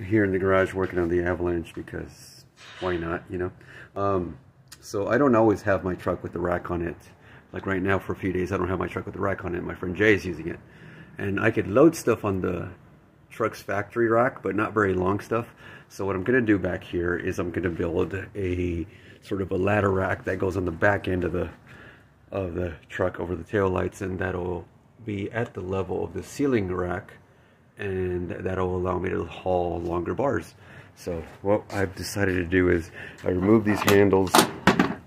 here in the garage working on the Avalanche because why not, you know? So I don't always have my truck with the rack on it. Like right now for a few days I don't have my truck with the rack on it. My friend Jay is using it. And I could load stuff on the truck's factory rack, but not very long stuff. So what I'm going to do back here is I'm going to build a sort of a ladder rack that goes on the back end of the truck over the tail lights, and that'll be at the level of the ceiling rack, and that'll allow me to haul longer bars. So what I've decided to do is I remove these handles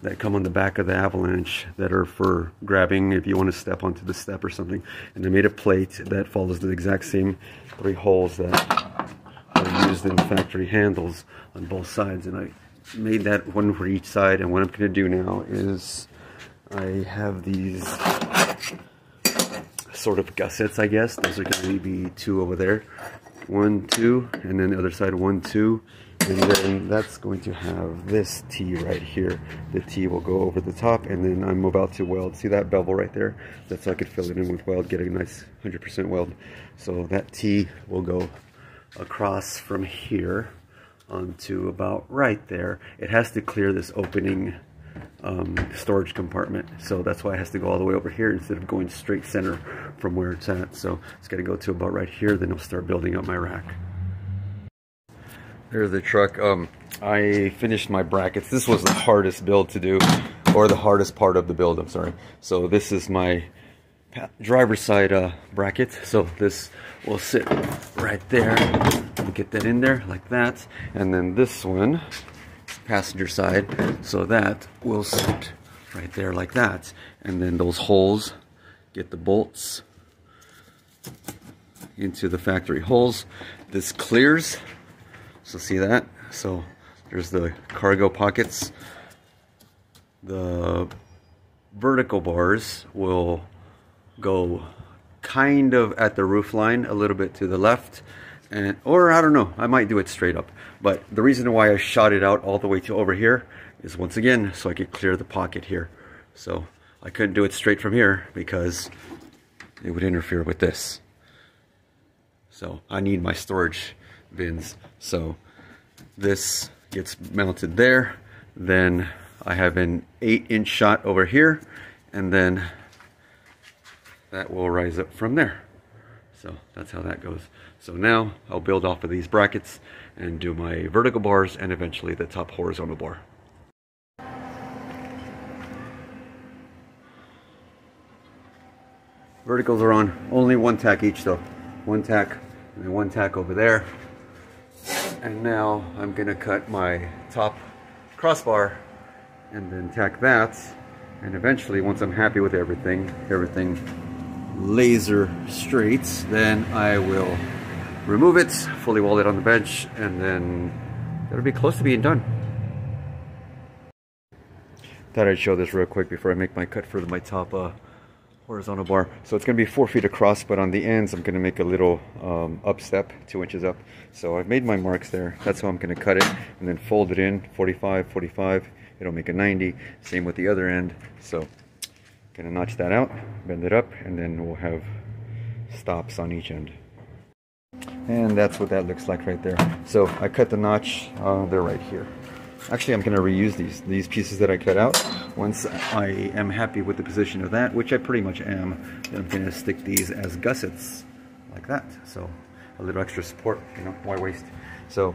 that come on the back of the Avalanche that are for grabbing if you want to step onto the step or something, and I made a plate that follows the exact same 3 holes that are used in the factory handles on both sides, and I made that one for each side. And what I'm going to do now is I have these sort of gussets, I guess. Those are going to be 2 over there, 1, 2, and then the other side 1, 2. And then that's going to have this T right here. The T will go over the top, and then I'm about to weld. See that bevel right there? That's so I could fill it in with weld, get a nice 100% weld. So that T will go across from here onto about right there. It has to clear this opening storage compartment, so that's why it has to go all the way over here instead of going straight center from where it's at. So it's got to go to about right here, then I'll start building up my rack. There's the truck. I finished my brackets. This was the hardest build to do, or the hardest part of the build, I'm sorry. So this is my driver's side bracket. So this will sit right there. Get that in there like that. And then this one, passenger side, so that will sit right there like that. And then those holes, get the bolts into the factory holes. This clears. So see that? So there's the cargo pockets. The vertical bars will go kind of at the roof line, a little bit to the left, and or I don't know, I might do it straight up. But the reason why I shot it out all the way to over here is once again so I could clear the pocket here. So I couldn't do it straight from here because it would interfere with this. So I need my storage bins. So this gets mounted there, then I have an 8-inch shot over here, and then that will rise up from there. So that's how that goes. So now I'll build off of these brackets and do my vertical bars and eventually the top horizontal bar. Verticals are on, only 1 tack each though. 1 tack and then 1 tack over there. And now I'm gonna cut my top crossbar and then tack that, and eventually once I'm happy with everything laser straight, then I will remove it, fully weld it on the bench, and then that'll be close to being done. Thought I'd show this real quick before I make my cut for my top horizontal bar. So it's going to be 4 feet across, but on the ends I'm going to make a little up step, 2 inches up. So I've made my marks there. That's how I'm going to cut it, and then fold it in 45, 45. It'll make a 90. Same with the other end. So going to notch that out, bend it up, and then we'll have stops on each end. And that's what that looks like right there. So I cut the notch, they're right here. Actually, I'm going to reuse these pieces that I cut out. Once I am happy with the position of that, which I pretty much am, then I'm going to stick these as gussets like that. So a little extra support, you know, why waste? So,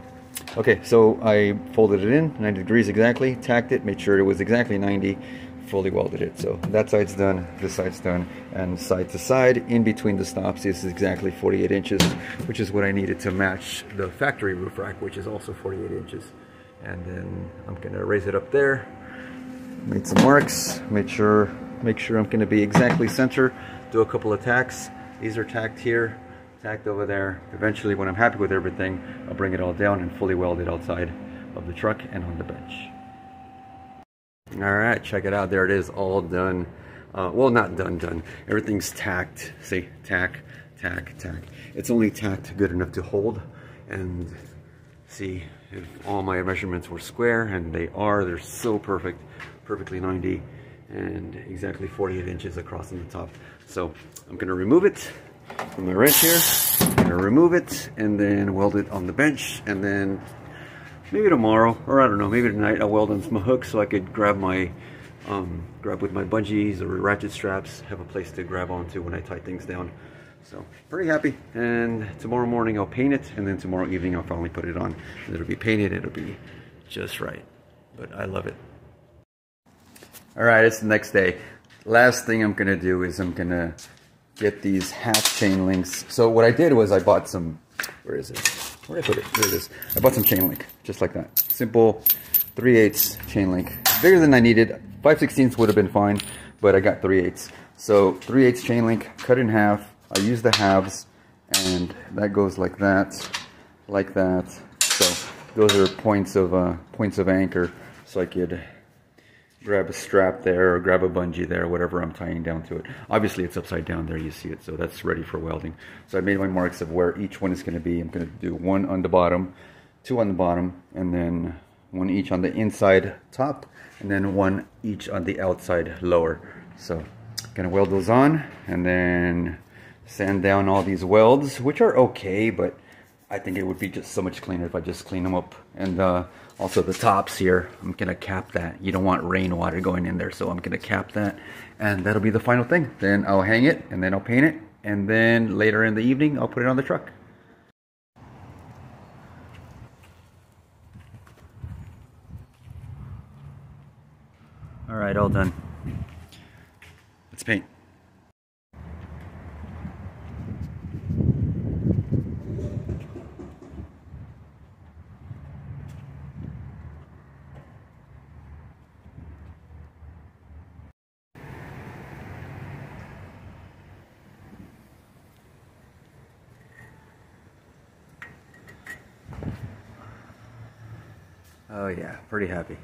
okay, so I folded it in 90 degrees exactly, tacked it, made sure it was exactly 90, fully welded it. So that side's done, this side's done, and side to side, in between the stops, this is exactly 48 inches, which is what I needed to match the factory roof rack, which is also 48 inches. And then I'm gonna raise it up there, made some marks, make sure I'm gonna be exactly center, do a couple of tacks. These are tacked here, tacked over there. Eventually, when I'm happy with everything, I'll bring it all down and fully weld it outside of the truck and on the bench. All right, check it out. There it is, all done. Well, not done. Everything's tacked. See, tack, tack, tack. It's only tacked good enough to hold. And see if all my measurements were square, and they are. They're so perfect, perfectly 90 and exactly 48 inches across on the top. So I'm going to remove it from my wrench here. gonna remove it and then weld it on the bench, and then maybe tomorrow, or I don't know, maybe tonight I'll weld on some hooks so I could grab my grab with my bungees or ratchet straps, have a place to grab onto when I tie things down. So pretty happy, and tomorrow morning I'll paint it, and then tomorrow evening I'll finally put it on. It'll be painted, it'll be just right, but I love it. All right, it's the next day. Last thing I'm gonna do is I'm gonna get these half chain links. So what I did was I bought some, where is it? Where did I put it? There it is. I bought some chain link, just like that. Simple 3/8 chain link. Bigger than I needed. 5/16 would have been fine, but I got 3/8. So 3/8 chain link, cut in half. I use the halves, and that goes like that, like that. So those are points of anchor, so I could grab a strap there or grab a bungee there, whatever I'm tying down to it. Obviously it's upside down there, you see it, so that's ready for welding. So I made my marks of where each one is going to be. I'm going to do one on the bottom, two on the bottom, and then one each on the inside top, and then one each on the outside lower. So I'm going to weld those on and then sand down all these welds, which are okay, but I think it would be just so much cleaner if I just clean them up. And also the tops here, I'm gonna cap that. You don't want rainwater going in there, so I'm gonna cap that, and that'll be the final thing. Then I'll hang it, and then I'll paint it, and then later in the evening I'll put it on the truck. All right, all done. Let's paint. Oh yeah, pretty happy.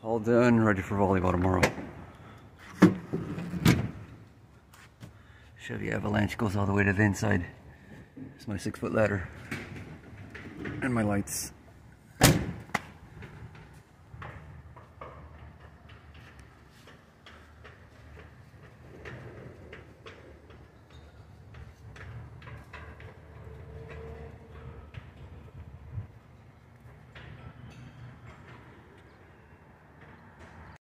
All done, ready for volleyball tomorrow. Chevy Avalanche goes all the way to the inside. It's my 6-foot ladder and my lights.